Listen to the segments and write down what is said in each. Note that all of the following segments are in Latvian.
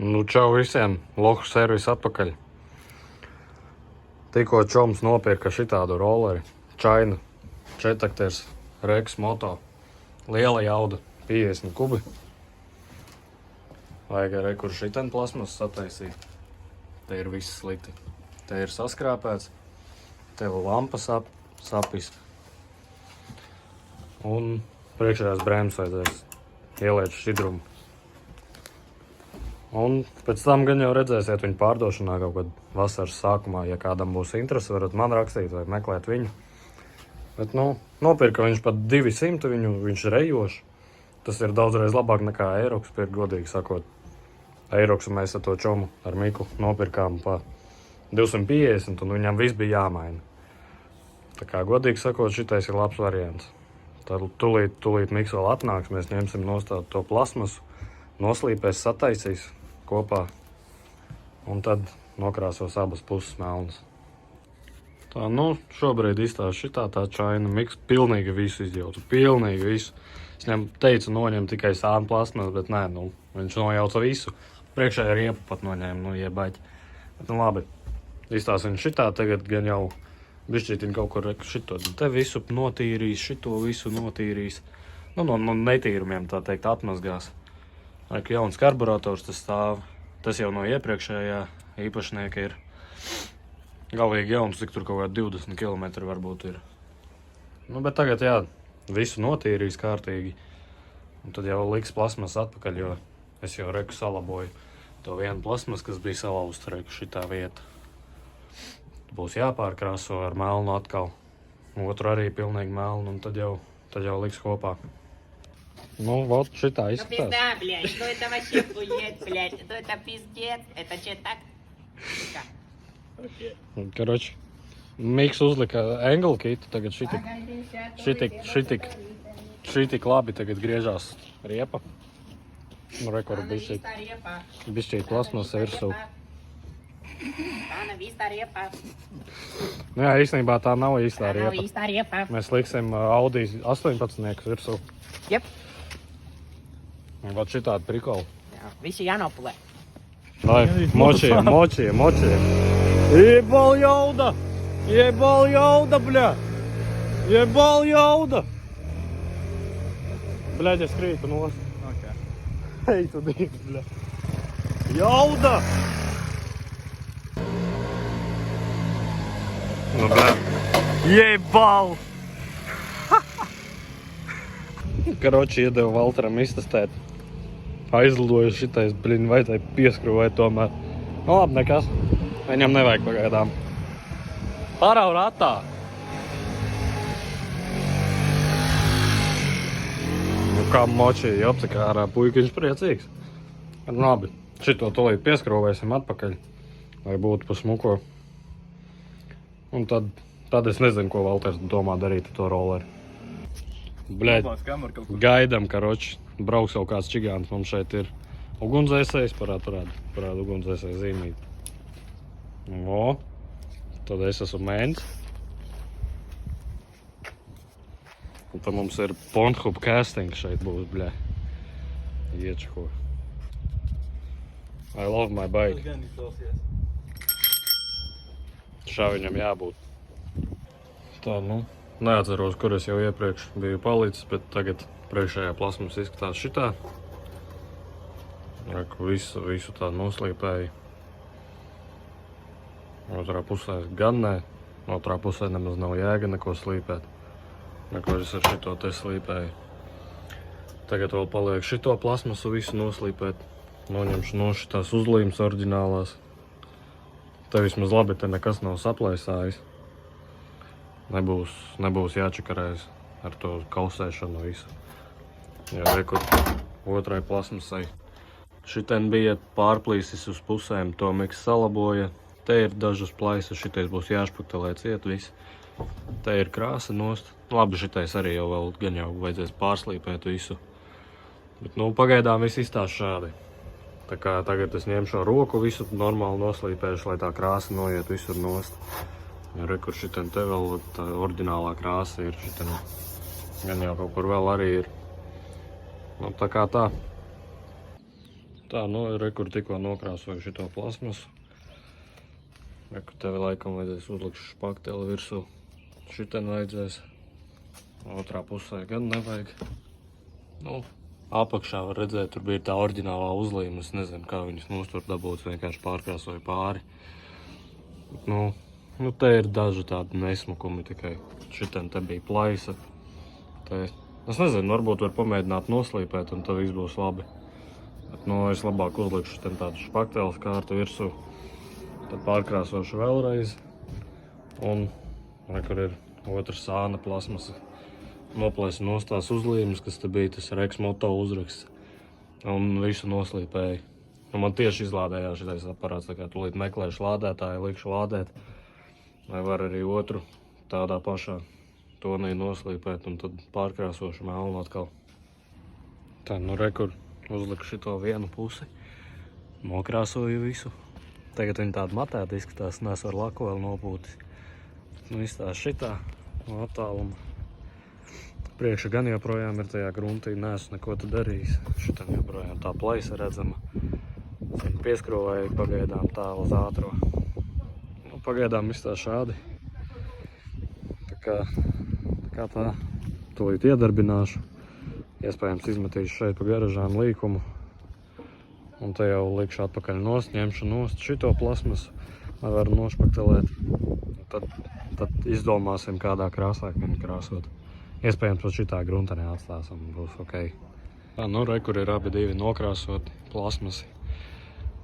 Nu, čau visiem, Lohu servis atpakaļ. Tikko čoms nopirka šitādu rolleri, Čaina, 4-takters, Rex moto, liela jauda, 50 kubi. Vajag arī kur šitien plasmas sataisīt. Te ir viss slikti. Te ir saskrāpēts, te vēl lampa sapist. Un priekšējās brēmas vajadzēs ieliet šķidrumu. Un pēc tam gan jau redzēsiet viņu pārdošanā kaut kad vasaras sākumā. Ja kādam būs interesi, varat man rakstīt vai meklēt viņu. Bet, nopirka viņš pat 200, viņš rejošs. Tas ir daudzreiz labāk nekā Eiroks, godīgi sakot. Eiroksu mēs ar to čomu, ar Miku, nopirkām pa 250, un viņam viss bija jāmaina. Tā kā, godīgi sakot, šitais ir labs variants. Tad tūlīt Miks vēl atnāks, mēs ņemsim nostāt to plasmasu, noslīpēs, sataisīs kopā, un tad nokrāsos abas puses melnas. Tā, šobrīd izstāst šitā tā Čaina. Miks pilnīgi visu izjauca, pilnīgi visu. Es viņam teicu noņem tikai sānu plasmas, bet nē, viņš nojauca visu. Priekšējā riepu pat noņēma, iebaļķi. Bet, labi, izstāst viņš šitā, tagad gan jau bišķītiņ kaut kur šito. Te visu notīrīs, šito visu notīrīs. No netīrumiem, tā teikt, atmazgās. Jauns karburators tas stāv. Tas jau no iepriekšējā īpašnieka ir galīgi jauns, cik tur kaut kā 20 km varbūt ir. Bet tagad, jā, visu notīrīs kārtīgi. Un tad jau liks plasmas atpakaļ, jo es jau reku salaboju to vienu plasmas, kas bija salauzta reku šitā vieta. Būs jāpārkrāso ar melnu atkal. Otru arī pilnīgi melnu, un tad jau liks kopā. Вот шитá izskatās. Пизда, блядь, что это вообще хуйня, блядь, что это пиздец, это че так? Karoči, Miks uzlika angle kitu, tagad šitik labi tagad griežās riepa. Rekoru bišķīt plasmas virsū. Jā, īstenībā tā nav īstā riepa. Mēs liksim Audi 18 virsū. Jep. Вот šitādi prikoli. Visi jānopulē. Lai, močie. Jebal jauda, bļa! Jebal jauda! Bļaļ, es krītu nost. Ej, tu divi, bļa! Jauda! Bļa! Jebal! Karoči, iedevu Valteram iztestēt. Aizlidoju šitais, vajadzēja pieskrūvēt tomēr. Labi, nekas. Viņam nevajag pagaidām. Parau ratā. Kā močīja, apcikā ārā puikiņš priecīgs. Labi, šito tolīt pieskrūvēsim atpakaļ, lai būtu pa smuko. Un tad es nezinu, ko Valters domā darīt ar to rolleri. Bļaļ, gaidam, karoči. Brauks jau kāds čigāns, mums šeit ir ugunsdzēsējs, parāda ugunsdzēsēja zīmīt. Tad es esmu mēns. Un tad mums ir Pornhub casting šeit būs, bļaļ. Iečako. I love my bike. Šā viņam jābūt. Tā, neatceros, kur es jau iepriekš biju palicis, bet tagad priekšējā plasmas izskatās šitā. Reku visu tā noslīpēju. Otrā pusē gan nē. Otrā pusē nemaz nav jēga neko slīpēt. Neko es ar šito te slīpēju. Tagad vēl paliek šito plasmasu visu noslīpēt. Noņemšu no šitās uzlīmes oriģinālās. Te vismaz labi, te nekas nav saplaisājis. Nebūs jāčakarēs ar to kausēšanu visu. Jā, rekur otrai plasmasai. Šitien bija pārplīsis uz pusēm, to Miks salaboja. Te ir dažas plaisas, šitais būs jāšpaktelē ciet viss. Te ir krāsa nost. Labi, šitais arī jau vēl gan jau vajadzēs pārslīpēt visu. Bet, pagaidām viss izstāst šādi. Tā kā tagad es ņemšu roku, visu normāli noslīpēšu, lai tā krāsa noiet visur nost. Ja, rekur šitien te vēl tā oriģinālā krāsa ir, šitien gan jau kaut kur vēl arī ir. Tā kā tā. Tā, nu, rekur tikko nokrāsoju šito plasmasu. Rekur tevi laikam vajadzēs uzlikt špakteli virsū. Šiten vajadzēs. Otrā pusē gan nevajag. Nu, apakšā var redzēt, tur bija tā oriģinālā uzlīme. Es nezinu, kā viņas tur dabūts, vienkārši pārkrāsoju pāri. Nu, te ir daži tādi nesmukumi tikai. Šiten te bija plaisa. Te, es nezinu, varbūt var pamēģināt noslīpēt un tad viss būs labi. Bet, nu, es labāk uzlikšu tādu špakteles kārtu virsū. Tad pārkrāsošu vēlreiz. Un, kur ir otrs sāna plasmasa. Noplēsu nost tās uzlīmes, kas te bija tas Rex Moto uzraksts. Un visu noslīpēju. Un man tieši izlādējās šitais aparāts, tā kā tūlīt meklēšu lādētāju, likšu lādēt. Vai var arī otru tādā pašā tonī noslīpēt un tad pārkrāsošu melnu atkal. Tā, nu rekur. Uzliku šito vienu pusi, nokrāsoju visu. Tagad viņa tāda matēta izskatās, nes ar laku vēl nopūtis. Nu, izstās šitā, no attāluma. Priekša gan joprojām ir tajā gruntī, neesmu neko te darījis. Šitam joprojām tā plaisa redzama. Viņu pieskrovēju pagaidām tā uz ātro. Nu, pagaidām izstās šādi. Tā kā tā, tūlīt iedarbināšu. Iespējams izmetīšu šeit pa garažām līkumu. Un te jau likšu atpakaļ nost, ņemšu nost šito plasmasu, lai varu nošpaktelēt. Tad izdomāsim, kādā krāsā viņu krāsot. Iespējams pat šitā gruntenē atstāsim, būs ok. Tā, nu rekur ir abi divi nokrāsoti plasmasi.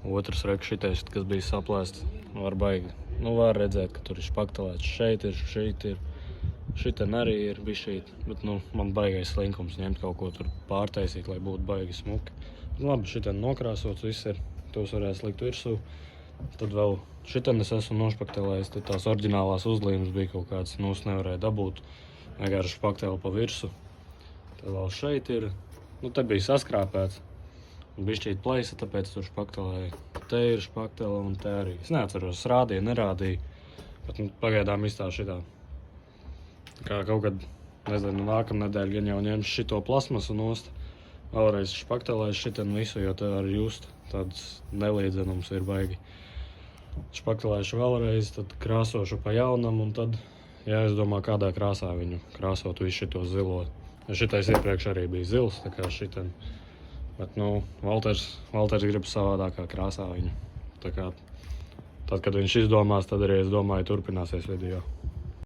Otrs rekur šitais, kas bija saplēsts, var baigi. Nu var redzēt, ka tur ir špaktelēts. Šeit ir. Šiten arī ir bišķīt, bet nu, man baigais slinkums ņemt kaut ko tur pārtaisīt, lai būtu baigi smuki. Labi, šiten nokrāsots viss ir, tos varēs likt virsū. Tad vēl šiten es esmu nošpaktelējis, tad tās oriģinālās uzlīmes bija kaut kādas, nu es nevarēju dabūt. Vienkārši špakteli pa virsu. Tad vēl šeit ir, nu te bija saskrāpēts. Bišķīt plaisa, tāpēc tur špaktelēju. Te ir špaktele un te arī. Es neatceros, rādīju, nerādīju, bet nu, pagaidām izstāv šitā. Kā kaut kad, nezinu, nākamnedēļ gan jau ņemšu šito plasmasu nost, vēlreiz špaktelēšu šiten visu, jo te var just tāds neliedzenums ir baigi. Špaktelēšu vēlreiz, tad krāsošu pa jaunam un tad, jā, es domāju, kādā krāsā viņu krāsot visu šito zilo. Šitais iepriekš arī bija zils, tā kā šiten. Bet, nu, Valters grib savādākā krāsā viņu. Tā kā, tad, kad viņš izdomās, tad arī, es domāju, turpināsies video.